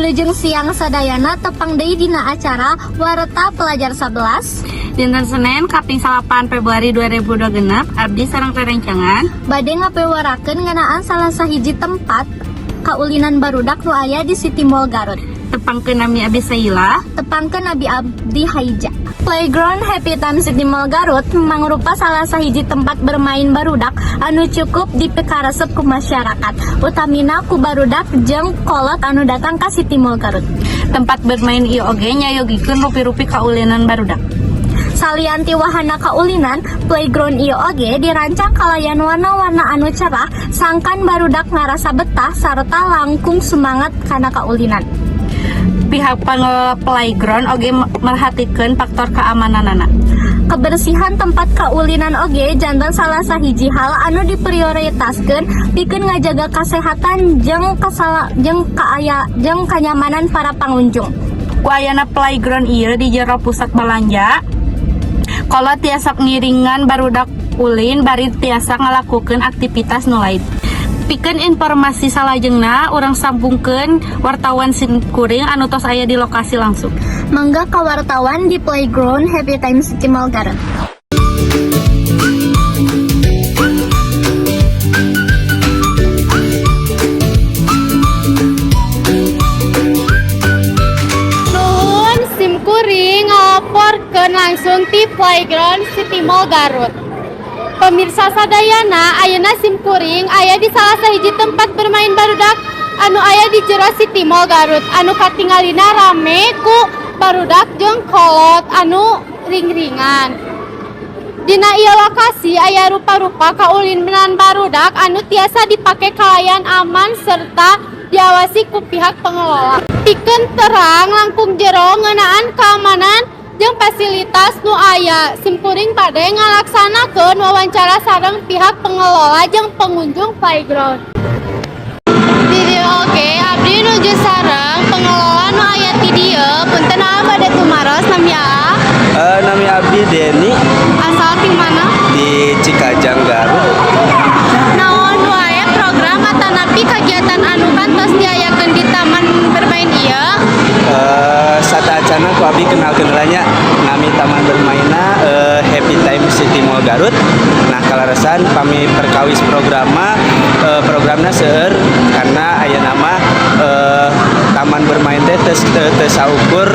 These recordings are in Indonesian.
Wilujeng siang sadayana tepang deui dina acara Warta Pelajar 11 Dinten Senin kaping 8 Februari 2026 abdi sareng rerencangan bade ngapewarakeun ngeunaan salah sahiji tempat kaulinan barudak nu aya di City Mall Garut. tepangkeun nami abdi Saila, Tepangkeun Abdi Haija. Playground Happy Time City Mall Garut mangrupa salah sahiji tempat bermain barudak anu cukup dipikaresep ku masyarakat, utamina ku barudak jeung kolot anu datang ka City Mall Garut. tempat bermain ieu oge nyayogikeun rupi-rupi kaulinan barudak. Salianti wahana kaulinan, playground ieu oge dirancang kalayan warna-warna anu cerah sangkan barudak ngarasa betah sarta langkung semangat kana kaulinan. Pihak pengelola playground oge merhatikeun faktor keamananana. Kebersihan tempat kaulinan oge jantan salah sahiji hal anu diprioritaskeun pikeun ngajaga kesehatan jeung kenyamanan para pengunjung. Ku ayana playground ieu di jero pusat belanja, kolot tiasa ngiringan barudak ulin bari tiasa ngalakukeun aktivitas nu lain. Pikeun informasi salajengna urang sambungkeun wartawan simkuring anu tos aya di lokasi langsung. Mangga ka wartawan di Playground Happy Time City Mall Garut. Nuhun simkuring ngalaporkeun langsung ti Playground City Mall Garut. Pemirsa sadayana, ayeuna simkuring aya di salah sahiji tempat bermain barudak anu aya di jero City Mall Garut, anu katingalina rame ku barudak jeung kolot anu ring-ringan. Dina ieu lokasi aya rupa-rupa kaulinan barudak anu tiasa dipake kalayan aman serta diawasi ku pihak pengelola. Pikeun terang langkung jero ngeunaan keamanan jeung fasilitas nu aya, simkuring bade ngalaksanakeun wawancara sareng pihak pengelola jeung pengunjung playground. Video oge abdi nuju sareng pengelola nu aya ti dieu. Punten bade tumaros nami Nami abdi Deni asal ti mana? di Cikajang Garut. Naon wae program atanapi kagiatan anu kantos diayakeun di taman bermain ieu? Satacana ku abdi kenal-kenalanya nami taman bermainna Happy Time City Mall Garut. Nah kalaresan kami perkawis programna seueur karena aya nama taman bermain teh teu saukur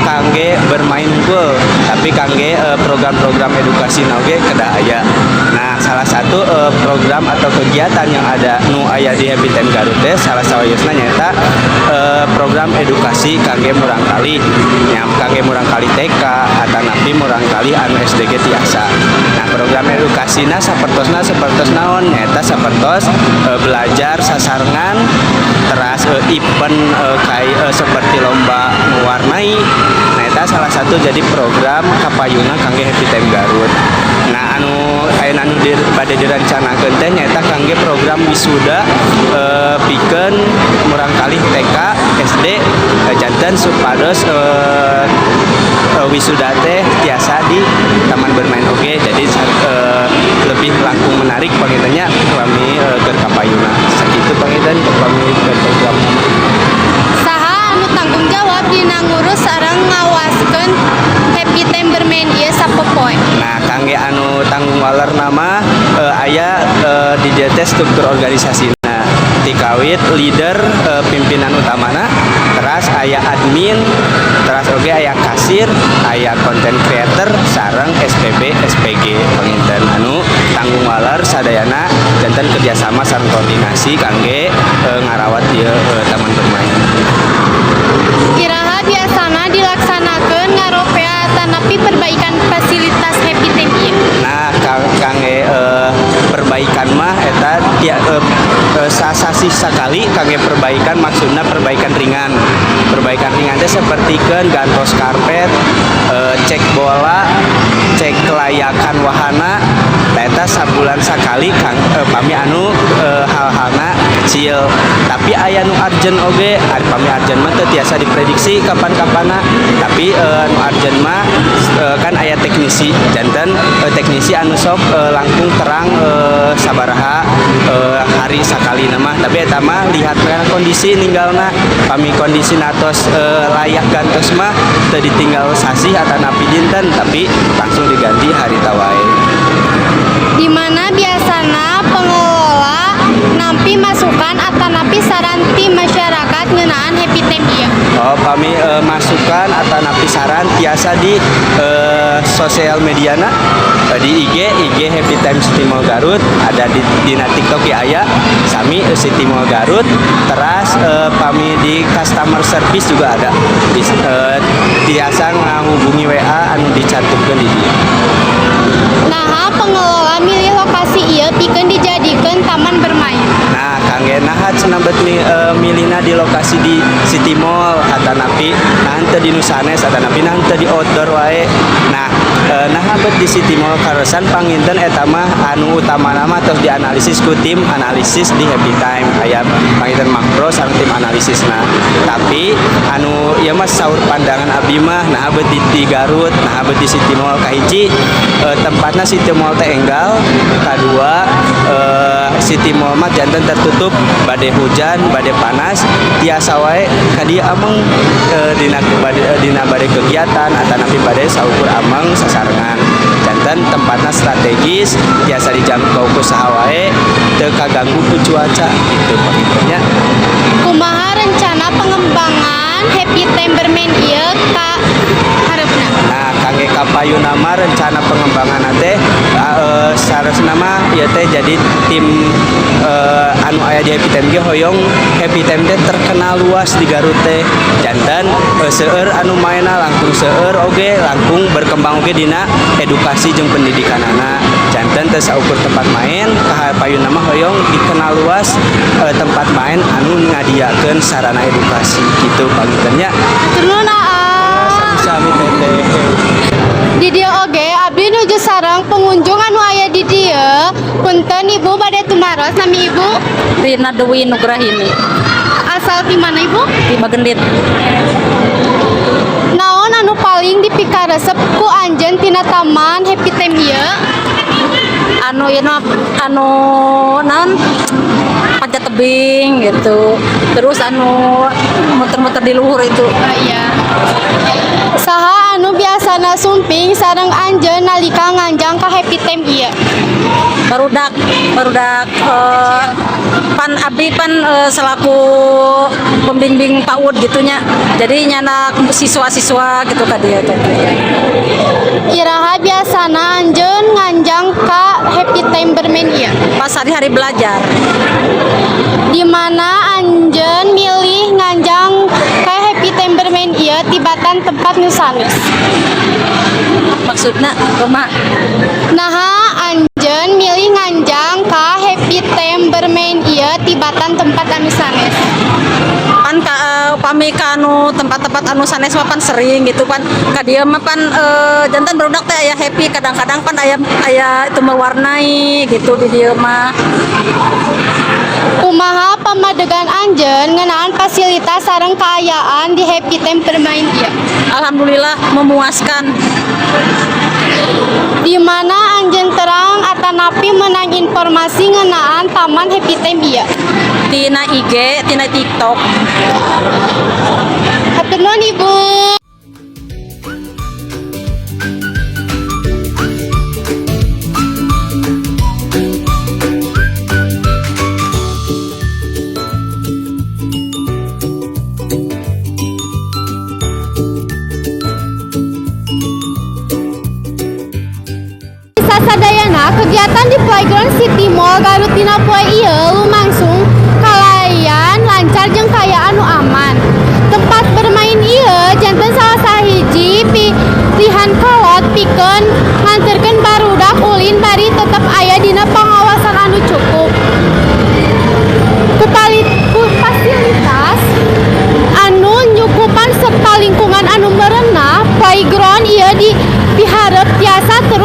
kangge bermain unggul, tapi kangge program-program edukasi oge kada aya. Nah salah satu program atau kegiatan yang ada nu aya di Happy Time Garut teh salah sawayeusna nyaeta program edukasi kangge murang kali kangge murang kali TK atanapi murang kali anu SDG tiasa. Nah program edukasina sapertos naon nyaeta sapertos belajar sasarengan teras event seperti lomba mewarnai. Nah eta salah satu jadi program kapayuna kangge Happy Time Garut. Nah anu bade dirancanakeun teh nyaeta kangge program wisuda pikeun murang kali TK SD janten supados wisuda teh tiasa di taman bermain oge, jadi lebih langkung menarik pangitanya kami keur kapayuna sakitu pangitan kami keur program. Saha anu tanggung jawab dina ngurus sareng ngawaskeun Happy Time bermain ieu sapopoe? Nah kangge anu tanggung waler nama aya di DT struktur organisasina tikawit leader pimpinan utamana, teras aya admin, teras oge aya kasir, aya content creator sareng SPB SPG panginten anu tanggung waler sadayana janten kerjasama sareng koordinasi kangge ngarawat ieu taman bermain. Kiraha biasana dilaksanakeun ngaropea atanapi perbaikan fasilitas Happy Time ieu? Nah kangge perbaikan mah eta sasasi sakali kangge perbaikan, maksudna perbaikan ringan teh sapertikeun gantos karpet, cek bola, cek kelayakan wahana eta sabulan sakali Kang pami anu hal-halna kecil tapi aya nu arjen oge pami arjen mah teu tiasa diprediksi kapan-kapana tapi nu arjen mah kan aya teknisi janten teknisi anu sok langkung terang sabaraha hari sakali mah tapi eta mah lihat kana kondisi ninggalna pami kondisi natos layak gantos mah teu ditinggal sasih atanapi dinten tapi langsung diganti hari tawae. Di mana biasana pengelola nampi masukan atau nampi saran ti masyarakat ngeunaan happy time ieu. Oh, kami masukan atau napi saran biasa di sosial mediana di IG Happy Time City Mall Garut ada di TikTok ya aya sami City Mall Garut teras kami di customer service juga ada biasa ngahubungi WA anu dicantumkeun di dieu. Nah, pengelola milih lokasi ieu pikeun dijadikeun taman bermain. Nah, kangge nahat cenah milihna di lokasi di City Mall atanapi nah henteu di nu sanes atanapi nah henteu di outdoor wae. Nah, nah bet di City Mall karosan panginten eta mah anu utamana mah tos dianalisis ku tim analisis di Happy Time aya panginten makro sareng tim analisisna. Tapi anu ieu mah saur pandangan abdi mah nah bet di Garut, nah bet di City Mall kahiji tempatna City Mall teh enggal, kadua City Mall mah janten tertutup bade hujan, bade panas, tiasa wae ka dieu ameng dina bade kegiatan atanapi bade saukur ameng sasarengan. Janten tempatna strategis, tiasa dijangkau ku saha wae, teu kaganggu ku cuaca kitu pangitnya. Kumaha rencana pengembangan Happy Time bermain ieu ka hareupna? Nah, kangge kapayuna mah rencana pengembangan teh saresna mah ieu teh jadi tim anu aya di Happy Time ge hoyong Happy Time teh terkenal luas di Garut teh. Janten seueur anu maena langkung seueur oge langkung berkembang oge dina edukasi jeung pendidikanana. Janten teh saukur tempat main kapayuna mah hoyong dikenal luas tempat main anu ngadiakeun sarana edukasi kitu pangitnya. Turun Sami teteh. di dieu oge abdi nuju sareng pengunjung anu aya di dieu. Punten Ibu bade tumaros nami Ibu? Rina Dewi Nugrahini Asal di mana Ibu? di Bagendit. Naon anu paling dipikaresep ku anjeun tina taman Happy Time ieu? Anu ieu anu naon panjat tebing gitu. Terus anu muter-muter di luhur itu. Iya. Saha anu biasana sumping sareng anjeun nalika nganjang ka Happy Time ieu? Barudak pan abdi pan selaku pembimbing PAUD gitunya. Jadi nyana siswa-siswa gitu ka dieu teh. Iraha biasana anjeun nganjang ka Happy Time bermain ieu? Pas hari-hari belajar. Di mana anjeun milih nganjang ka Happy Time bermain ieu tibatan tempat nu sanes? Maksudna kumaha? Naha anjeun milih nganjang ka Happy Time bermain ieu tibatan tempat anu sanes? Pan upami ka anu tempat-tempat anu sanes mah pan sering gitu pan ka dieu mah pan janten barudak teh aya happy kadang-kadang pan aya itu mewarnai gitu di dieu mah. Kumaha pamadegan anjeun ngeunaan fasilitas sareng kaayaan di Happy Time bermain ieu? Alhamdulillah memuaskan. Di mana anjeun terang atanapi menang informasi ngeunaan taman Happy Time ieu? Tina IG, tina TikTok. Hatur nuhun Ibu. Sasadayana kegiatan di Playground City Mall Garut dina poe ieu lumangsung kalayan lancar jeung kaya anu aman. Tempat bermain ieu janten salah sahiji pilihan kolot pikeun nganterkeun barudak ulin bari tetep aya dina pengawasan anu cukup. Ku fasilitas anu nyukupan serta lingkungan anu merenah, playground ieu dihareup tiasa terus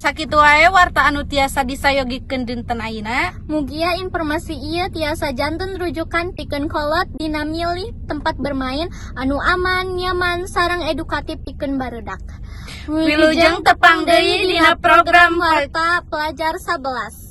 Sakitu wae warta anu tiasa disayogikeun dinten ayeuna. Mugia informasi ieu tiasa janten rujukan pikeun kolot dina milih tempat bermain anu aman, nyaman, sareng edukatif pikeun barudak. Wilujeng tepang deui dina program Warta Pelajar 11.